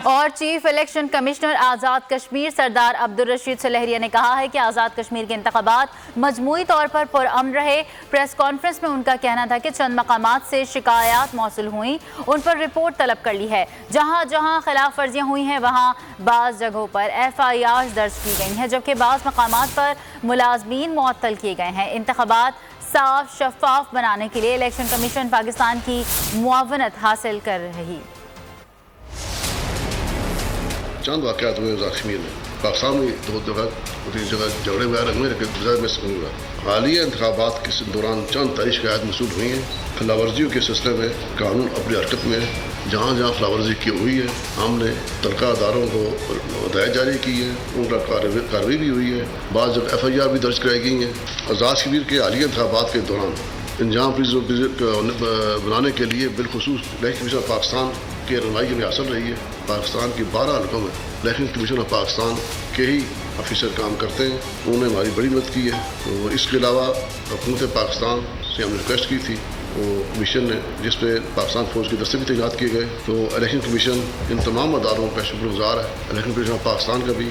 اور chief election commissioner Azad Kashmir سردار عبدالرشید سلہریہ نے کہا ہے کہ آزاد کشمیر کے انتخابات مجموعی طور پر پرامن رہے۔ پریس کانفرنس میں ان کا کہنا تھا کہ چند مقامات سے شکایات موصول ہوئیں، ان پر رپورٹ طلب کر لی ہے۔ جہاں جہاں خلاف ورزیاں ہوئی ہیں وہاں بعض جگہوں پر FIR درج کی گئی ہیں، جبکہ بعض مقامات پر ملازمین معطل کیے گئے ہیں۔ انتخابات صاف شفاف بنانے کے لیے الیکشن کمیشن پاکستان کی معاونت حاصل کر رہی۔ چند واقعات ہوئے کشمیر میں، پاکستان میں دو جگہ جھگڑے وغیرہ ہوئے، لیکن گزشتہ میں سکون ہوا۔ حالیہ انتخابات کے دوران چند تاریخ شکایات موصول ہوئی ہیں خلاف ورزیوں کے سلسلے میں۔ قانون اپنی حرکت میں جہاں جہاں خلاف ورزی کی ہوئی ہے ہم نے متعلقہ اداروں کو ہدایت جاری کی ہے، ان کا کارروائی بھی ہوئی ہے، بعض جگہ FIR بھی درج کرائی گئی ہیں۔ آزاد کشمیر کے حالیہ انتخابات کے دوران انجام بنانے کے لیے بالخصوص الیکشن کمیشن آف پاکستان کی رہنمائی میں حاصل رہی ہے۔ پاکستان کی 12 حلقوں میں الیکشن کمیشن آف پاکستان کے ہی آفیسر کام کرتے ہیں، انہوں نے ہماری بڑی مدد کی ہے۔ تو اس کے علاوہ حکومت پاکستان سے ہم نے ریکویسٹ کی تھی، وہ کمیشن نے جس پہ پاکستان فوج کے دستے بھی تعینات کیے گئے، تو الیکشن کمیشن ان تمام اداروں کا شکر گزار ہے، الیکشن کمیشن آف پاکستان کا بھی۔